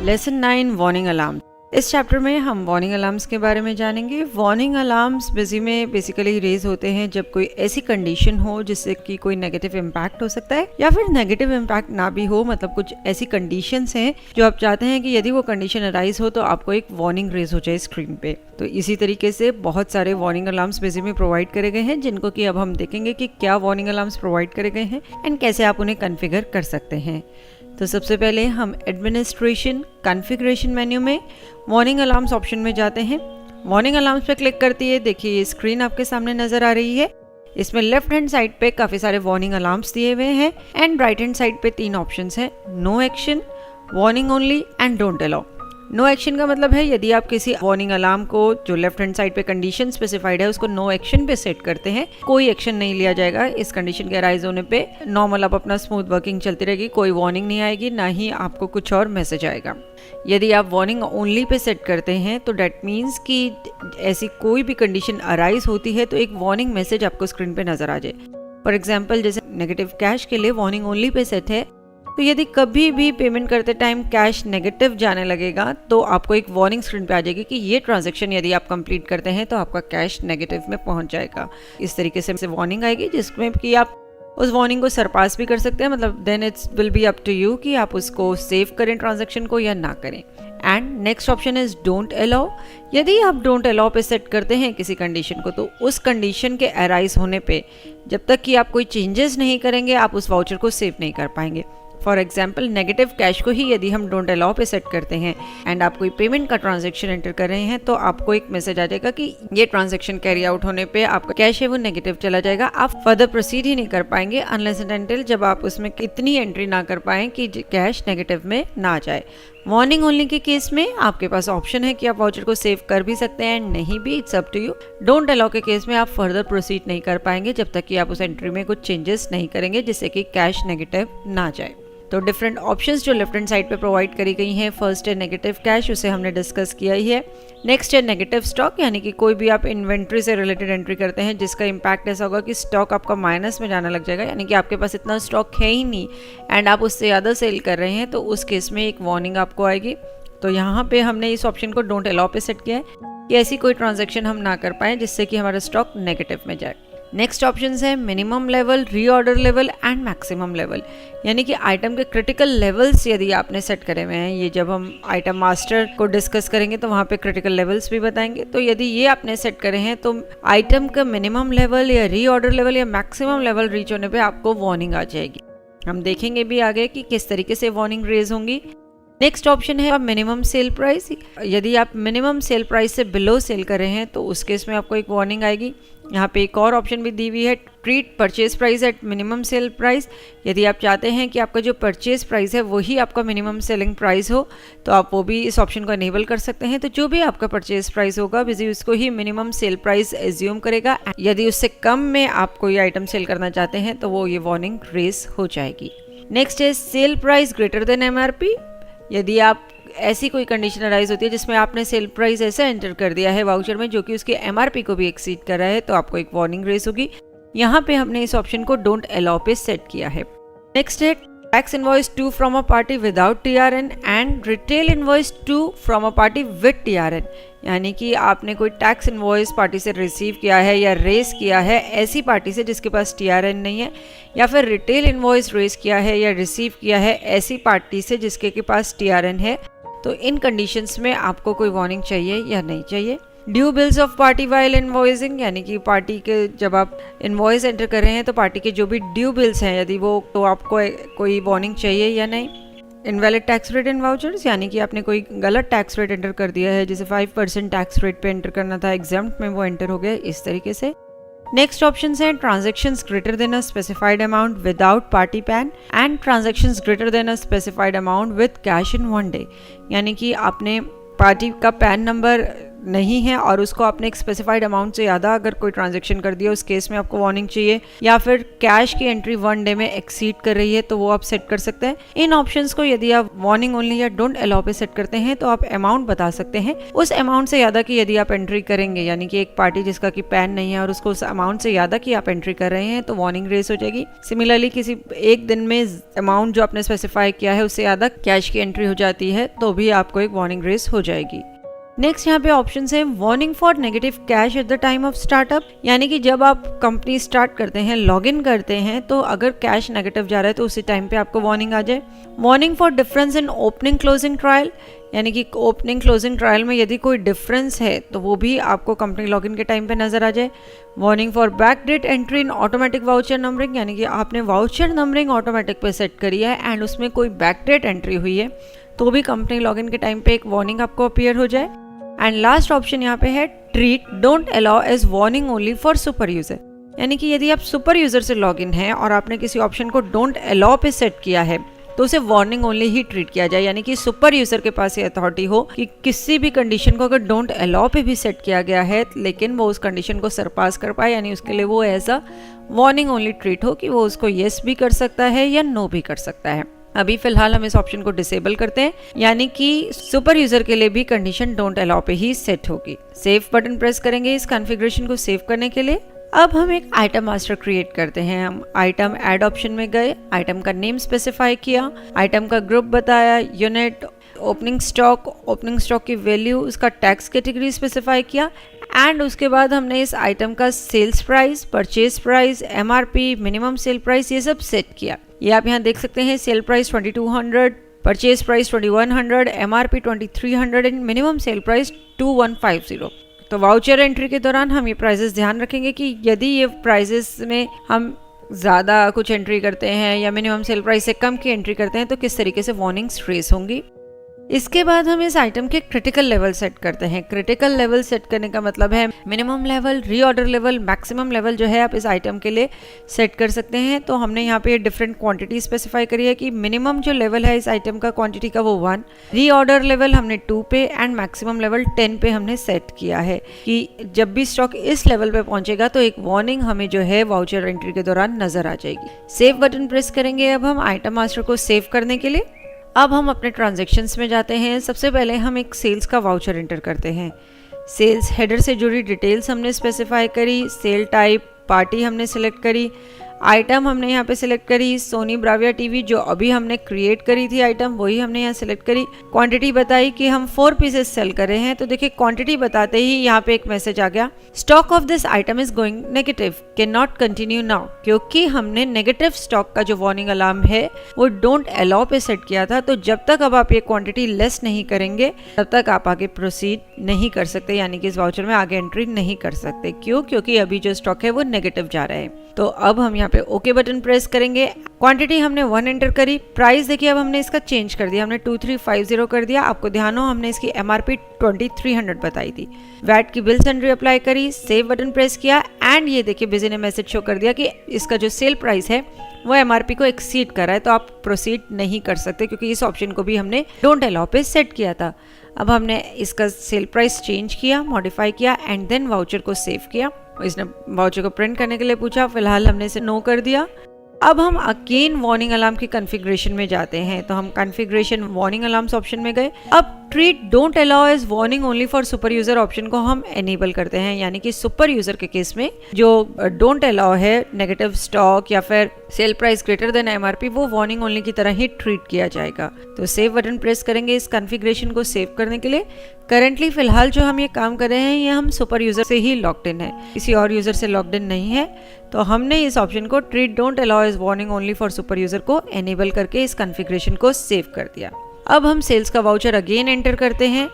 Lesson 9 warning alarm. इस chapter में हम वार्निंग अलार्म्स के बारे में जानेंगे। वार्निंग अलार्म्स बिजी में बेसिकली रेज होते हैं जब कोई ऐसी कंडीशन हो जिससे कि कोई नेगेटिव इम्पैक्ट हो सकता है या फिर नेगेटिव इम्पैक्ट ना भी हो, मतलब कुछ ऐसी कंडीशंस हैं जो आप चाहते हैं कि यदि वो कंडीशन अराइज हो तो आपको एक वार्निंग रेज हो जाए स्क्रीन पे। तो इसी तरीके से बहुत सारे वार्निंग अलार्म्स बिजी में प्रोवाइड करे गए हैं, जिनको कि अब हम देखेंगे कि क्या वार्निंग अलार्म्स प्रोवाइड करे गए हैं एंड कैसे आप उन्हें कॉन्फ़िगर कर सकते हैं। तो सबसे पहले हम एडमिनिस्ट्रेशन कॉन्फ़िगरेशन मेन्यू में वार्निंग अलार्म्स ऑप्शन में जाते हैं। वार्निंग अलार्म्स पे क्लिक करती है, देखिए ये स्क्रीन आपके सामने नज़र आ रही है। इसमें लेफ्ट हैंड साइड पे काफ़ी सारे वार्निंग अलार्म्स दिए हुए हैं एंड राइट हैंड साइड पे 3 ऑप्शंस हैं, no action, warning only and don't allow. No action का मतलब है यदि आप किसी वार्निंग अलार्म को जो लेफ्ट हैंड साइड पे कंडीशन स्पेसिफाइड है उसको नो एक्शन पे सेट करते हैं, कोई एक्शन नहीं लिया जाएगा। इस कंडीशन के अराइज होने पे नॉर्मल आप अपना स्मूथ वर्किंग चलती रहेगी, कोई वार्निंग नहीं आएगी, ना ही आपको कुछ और मैसेज आएगा। यदि आप वार्निंग ओनली पे सेट करते हैं तो डेट मीन्स कि ऐसी कोई भी कंडीशन अराइज होती है तो एक वार्निंग मैसेज आपको स्क्रीन पे नजर आ जाए। फॉर एग्जाम्पल जैसे नेगेटिव कैश के लिए वार्निंग ओनली पे सेट है, तो यदि कभी भी पेमेंट करते टाइम कैश नेगेटिव जाने लगेगा तो आपको एक वार्निंग स्क्रीन पे आ जाएगी कि ये ट्रांजैक्शन यदि आप कंप्लीट करते हैं तो आपका कैश नेगेटिव में पहुंच जाएगा। इस तरीके से वार्निंग आएगी जिसमें कि आप उस वार्निंग को सरपास भी कर सकते हैं, मतलब then it's will be up to you कि आप उसको सेव करें ट्रांजैक्शन को या ना करें। And next option is don't allow. यदि आप डोंट अलाउ पे सेट करते हैं किसी कंडीशन को तो उस कंडीशन के अराइज होने पे जब तक कि आप कोई चेंजेस नहीं करेंगे आप उस वाउचर को सेव नहीं कर पाएंगे। फॉर एग्जाम्पल नेगेटिव कैश को ही यदि हम डोंट अलाउ पे सेट करते हैं एंड आप कोई पेमेंट का ट्रांजैक्शन एंटर कर रहे हैं तो आपको एक मैसेज आ जाएगा कि ये ट्रांजैक्शन कैरी आउट होने पे आपका कैश है वो नेगेटिव चला जाएगा, आप फर्दर प्रोसीड ही नहीं कर पाएंगे अनलेस एंड अनटिल जब आप उसमें इतनी एंट्री ना कर पाएं कि कैश नेगेटिव में ना जाए। वार्निंग ओनली के केस में आपके पास ऑप्शन है कि आप वाउचर को सेव कर भी सकते हैं एंड नहीं भी, it's up to you. Don't allow के केस में आप फर्दर प्रोसीड नहीं कर पाएंगे जब तक कि आप उस एंट्री में कुछ चेंजेस नहीं करेंगे जिससे कि कैश नेगेटिव ना जाए। तो डिफरेंट ऑप्शंस जो लेफ्ट हैंड साइड पे प्रोवाइड करी गई हैं, फर्स्ट है नेगेटिव कैश, उसे हमने डिस्कस किया ही है। नेक्स्ट है नेगेटिव स्टॉक, यानी कि कोई भी आप इन्वेंट्री से रिलेटेड एंट्री करते हैं जिसका इम्पैक्ट ऐसा होगा कि स्टॉक आपका माइनस में जाने लग जाएगा, यानी कि आपके पास इतना स्टॉक है ही नहीं एंड आप उससे ज़्यादा सेल कर रहे हैं, तो उस केस में एक वार्निंग आपको आएगी। तो यहाँ पे हमने इस ऑप्शन को डोंट अलाउ पे सेट किया है कि ऐसी कोई ट्रांजेक्शन हम ना कर पाएँ जिससे कि हमारा स्टॉक नेगेटिव में जाए। नेक्स्ट ऑप्शन है minimum level, reorder level and maximum level, यानी कि आइटम के क्रिटिकल लेवल्स यदि आपने सेट करे हुए हैं, ये जब हम आइटम मास्टर को डिस्कस करेंगे तो वहाँ पे क्रिटिकल लेवल्स भी बताएंगे। तो यदि ये आपने सेट करे हैं तो आइटम का मिनिमम लेवल या रीऑर्डर लेवल या मैक्सिमम लेवल रीच होने पर आपको वार्निंग आ जाएगी। हम देखेंगे भी आगे कि किस तरीके से वार्निंग रेज होंगी। नेक्स्ट ऑप्शन है मिनिमम सेल प्राइस। यदि आप मिनिमम सेल प्राइस से बिलो सेल कर रहे हैं तो उस केस में आपको एक वार्निंग आएगी। यहाँ पे एक और ऑप्शन भी दी हुई है, treat purchase price at minimum sale price. यदि आप चाहते हैं कि आपका जो परचेज प्राइस है वही आपका मिनिमम सेलिंग प्राइस हो तो आप वो भी इस ऑप्शन को इनेबल कर सकते हैं। तो जो भी आपका परचेज प्राइस होगा बिजी उसको ही मिनिमम सेल प्राइस एज्यूम करेगा। यदि उससे कम में आप कोई आइटम सेल करना चाहते हैं तो वो ये वार्निंग रेज हो जाएगी। नेक्स्ट है sale price greater than MRP। यदि आप ऐसी कोई कंडीशन अराइज होती है जिसमें आपने सेल प्राइस ऐसा एंटर कर दिया है वाउचर में जो कि उसके MRP को भी एक्सीड कर रहा है तो आपको एक वार्निंग रेज होगी। यहाँ पे हमने इस ऑप्शन को डोंट अलाउ पे सेट किया है। नेक्स्ट है tax invoice to from a party without TRN and retail invoice to from a party with TRN, यानी कि आपने कोई टैक्स इनवॉइस पार्टी से रिसीव किया है या रेस किया है ऐसी पार्टी से जिसके पास TRN नहीं है, या फिर रिटेल इनवॉइस रेस किया है या रिसीव किया है ऐसी पार्टी से जिसके के पास TRN है। तो इन कंडीशंस में आपको कोई वार्निंग चाहिए या नहीं चाहिए। Due bills of party while invoicing, यानी कि पार्टी के जब आप इनवॉइस एंटर कर रहे हैं तो पार्टी के जो भी ड्यू बिल्स हैं यदि वो, तो आपको कोई वार्निंग चाहिए या नहीं। Invalid tax rate in vouchers, यानी कि आपने कोई गलत टैक्स रेट एंटर कर दिया है, जैसे 5% टैक्स रेट पे एंटर करना था, एग्जाम्प्ट में वो एंटर हो गया, इस तरीके से। नेक्स्ट ऑप्शन है transactions greater than a specified amount without party pan and transactions greater than a specified amount with cash in 1 day, यानी कि आपने पार्टी का पैन नंबर नहीं है और उसको आपने एक स्पेसिफाइड अमाउंट से ज़्यादा अगर कोई ट्रांजैक्शन कर दिया, उस केस में आपको वार्निंग चाहिए, या फिर कैश की एंट्री 1 डे में एक्सीड कर रही है तो वो आप सेट कर सकते हैं। इन ऑप्शंस को यदि आप वार्निंग ओनली या डोंट अलाउ पे सेट करते हैं तो आप अमाउंट बता सकते हैं। उस अमाउंट से ज़्यादा की यदि आप एंट्री करेंगे, यानी कि एक पार्टी जिसका कि पैन नहीं है और उसको उस अमाउंट से ज़्यादा की आप एंट्री कर रहे हैं तो वार्निंग रेस हो जाएगी। सिमिलरली किसी एक दिन में अमाउंट जो आपने स्पेसिफाई किया है उससे ज़्यादा कैश की एंट्री हो जाती है तो भी आपको एक वार्निंग रेस हो जाएगी। नेक्स्ट यहाँ पे ऑप्शन है warning for negative cash at the time of startup, यानी कि जब आप कंपनी स्टार्ट करते हैं, लॉग इन करते हैं, तो अगर कैश नेगेटिव जा रहा है तो उसी टाइम पे आपको वार्निंग आ जाए। Warning for difference in opening closing trial, यानी कि ओपनिंग क्लोजिंग ट्रायल में यदि कोई डिफरेंस है तो वो भी आपको कंपनी लॉगिन के टाइम पे नजर आ जाए। Warning for back date entry in automatic voucher numbering, यानी कि आपने वाउचर नंबरिंग ऑटोमेटिक पे सेट करी है एंड उसमें कोई बैक डेट एंट्री हुई है तो भी कंपनी लॉगिन के टाइम पे एक वार्निंग आपको अपीयर हो जाए। एंड लास्ट ऑप्शन यहाँ पे है treat don't allow as warning only for super user, यानी कि यदि आप सुपर यूजर से लॉगिन हैं और आपने किसी ऑप्शन को डोंट अलाउ पे सेट किया है तो उसे वार्निंग ओनली ही ट्रीट किया जाए, यानी कि सुपर यूजर के पास ये अथॉरिटी हो कि किसी भी कंडीशन को अगर डोंट अलाउ पे भी सेट किया गया है लेकिन वो उस कंडीशन को सरपास कर पाए, यानी उसके लिए वो ऐसा वार्निंग ओनली ट्रीट हो कि वो उसको येस भी कर सकता है या नो भी कर सकता है। अभी फिलहाल हम इस ऑप्शन को डिसेबल करते हैं, यानी कि सुपर यूजर के लिए भी कंडीशन डोंट अलाउ पे ही सेट होगी। सेव बटन प्रेस करेंगे इस कॉन्फ़िगरेशन को सेव करने के लिए। अब हम एक आइटम मास्टर क्रिएट करते हैं। हम आइटम ऐड ऑप्शन में गए, आइटम का नेम स्पेसिफाई किया, आइटम का ग्रुप बताया, यूनिट, ओपनिंग स्टॉक की वैल्यू, उसका टैक्स कैटेगरी स्पेसिफाई किया एंड उसके बाद हमने इस आइटम का sales price, purchase price, MRP, minimum sale price ये सब सेट किया। ये आप यहाँ देख सकते हैं, sale price 2200, purchase price 2100, MRP 2300 and minimum sale price 2150। तो वाउचर एंट्री के दौरान हम ये प्राइसेस ध्यान रखेंगे कि यदि ये प्राइसेस में हम ज़्यादा कुछ एंट्री करते हैं या मिनिमम सेल प्राइस से कम की एंट्री करते हैं तो किस तरीके से वार्निंग्स रेस होंगी। इसके बाद हम इस आइटम के क्रिटिकल लेवल सेट करते हैं। क्रिटिकल लेवल सेट करने का मतलब है minimum level, reorder level, maximum level जो है आप इस आइटम के लिए सेट कर सकते हैं। तो हमने यहाँ पे डिफरेंट क्वांटिटी स्पेसिफाई करी है कि मिनिमम जो लेवल है इस आइटम का क्वांटिटी का वो 1, रीऑर्डर लेवल हमने 2 पे एंड मैक्सिमम लेवल 10 पे हमने सेट किया है कि जब भी स्टॉक इस लेवल पे पहुंचेगा तो एक वार्निंग हमें जो है वाउचर एंट्री के दौरान नजर आ जाएगी। सेव बटन प्रेस करेंगे अब हम आइटम मास्टर को सेव करने के लिए। अब हम अपने ट्रांजैक्शंस में जाते हैं। सबसे पहले हम एक सेल्स का वाउचर एंटर करते हैं। सेल्स हेडर से जुड़ी डिटेल्स हमने स्पेसिफाई करी, सेल टाइप, पार्टी हमने सिलेक्ट करी, आइटम हमने यहाँ पे सिलेक्ट करी, सोनी ब्राविया टीवी जो अभी हमने क्रिएट करी थी आइटम वही हमने यहाँ सिलेक्ट करी। क्वांटिटी बताई कि हम 4 पीसेस सेल कर रहे हैं। तो देखिए क्वांटिटी बताते ही यहाँ पे एक मैसेज आ गया, stock of this item is going negative, can not continue now. क्योंकि हमने नेगेटिव स्टॉक का जो वार्निंग अलार्म है वो डोंट अलाउ पे सेट किया था, तो जब तक अब आप ये क्वांटिटी लेस नहीं करेंगे तब तक आप आगे प्रोसीड नहीं कर सकते, यानी कि इस वाउचर में आगे एंट्री नहीं कर सकते। क्यों? क्योंकि अभी जो स्टॉक है वो नेगेटिव जा रहा है। तो अब हम यहाँ पे ओके बटन प्रेस करेंगे। क्वांटिटी हमने 1 एंटर करी, प्राइस देखिए अब हमने इसका चेंज कर दिया, हमने 2350 कर दिया। आपको ध्यान हो हमने इसकी एमआरपी 2300 बताई थी। वैट की बिल सैंड्री अप्लाई करी, सेव बटन प्रेस किया एंड ये देखिए बिजी ने मैसेज शो कर दिया कि इसका जो सेल प्राइस है वो एमआरपी को एक्सीड कर रहा है, तो आप प्रोसीड नहीं कर सकते क्योंकि इस ऑप्शन को भी हमने डोंट अलाउ पे सेट किया था। अब हमने इसका सेल प्राइस चेंज किया, मॉडिफाई किया एंड देन वाउचर को सेव किया। इसने वाउचर को प्रिंट करने के लिए पूछा, फिलहाल हमने इसे नो कर दिया। अब हम अगेन वार्निंग अलार्म की कॉन्फ़िगरेशन में जाते हैं। तो हम कॉन्फ़िगरेशन वार्निंग अलार्म्स ऑप्शन में गए। अब treat don't allow as warning only for super user option को हम एनेबल करते हैं, यानी कि सुपर यूजर के केस में जो डोंट अलाउ है नेगेटिव स्टॉक या फिर sale price greater than MRP वो वार्निंग ओनली की तरह ही ट्रीट किया जाएगा। तो सेव बटन प्रेस करेंगे इस कॉन्फ़िगरेशन को सेव करने के लिए। करंटली फिलहाल जो हम ये काम कर रहे हैं ये हम सुपर यूजर से ही लॉग्ड इन है, किसी और यूजर से लॉग्ड इन नहीं है। तो हमने इस ऑप्शन को treat don't allow as warning only for super user को एनेबल करके इस कॉन्फ़िगरेशन को सेव कर दिया। अब हम सेल्स का वाउचर अगेन एंटर करते हैं।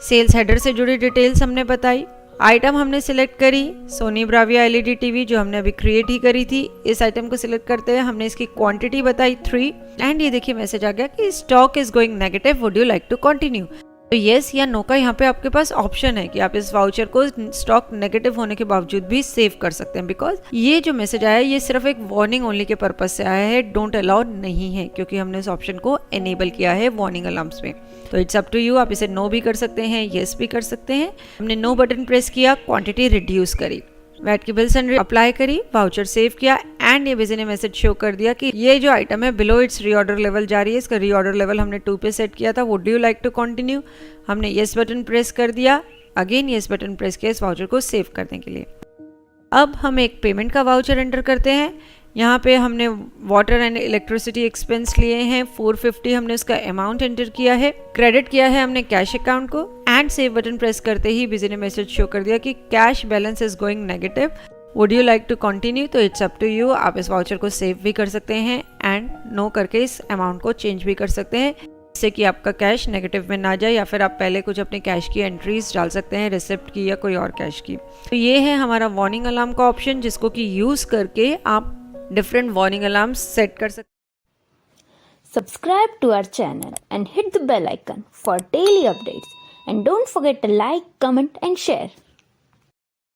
सेल्स हेडर से जुड़ी डिटेल्स हमने बताई, आइटम हमने सिलेक्ट करी, सोनी ब्राविया एलईडी टीवी जो हमने अभी क्रिएट ही करी थी। इस आइटम को सिलेक्ट करते हैं, हमने इसकी क्वांटिटी बताई 3 एंड ये देखिए मैसेज आ गया कि stock is going negative, would you like to continue. तो येस या नो का यहाँ पे आपके पास ऑप्शन है कि आप इस वाउचर को स्टॉक नेगेटिव होने के बावजूद भी सेव कर सकते हैं, बिकॉज ये जो मैसेज आया है ये सिर्फ एक वार्निंग ओनली के पर्पज से आया है, डोंट अलाउ नहीं है, क्योंकि हमने इस ऑप्शन को एनेबल किया है वार्निंग अलार्म्स में। तो इट्स अप टू यू, आप इसे नो भी कर सकते हैं, येस भी कर सकते हैं। हमने नो बटन प्रेस किया, क्वांटिटी रिड्यूस करी, वैट की बिल सन्ड्री अप्लाई करी, वाउचर सेव किया एंड ये बिजी ने मैसेज शो कर दिया कि ये जो आइटम है बिलो इट्स रीऑर्डर लेवल जा रही है, इसका रीऑर्डर लेवल हमने 2 पे सेट किया था, would you like to continue. हमने येस बटन प्रेस कर दिया, अगेन येस बटन प्रेस किया इस वाउचर को सेव करने के लिए। अब हम एक पेमेंट का वाउचर एंटर करते हैं। यहाँ पे हमने वाटर एंड इलेक्ट्रिसिटी एक्सपेंस लिए हैं 450, हमने उसका अमाउंट एंटर किया है, क्रेडिट किया है हमने कैश अकाउंट को एंड सेव बटन प्रेस करते ही बिजी ने मैसेज शो कर दिया कि cash balance is going negative, would you like to continue. तो इट्स अप टू यू, आप इस वाउचर को सेव भी कर सकते हैं एंड नो करके इस अमाउंट को चेंज भी कर सकते हैं, जिससे कि आपका कैश नेगेटिव में ना जाए, या फिर आप पहले कुछ अपने कैश की एंट्रीज डाल सकते हैं, रिसिप्ट की या कोई और कैश की। तो ये है हमारा वार्निंग अलार्म का ऑप्शन, जिसको कि यूज करके आप डिफरेंट वार्निंग अलार्म्स सेट कर सकते हैं। Subscribe to our channel and hit the bell icon for daily updates. And don't forget to like, comment and share.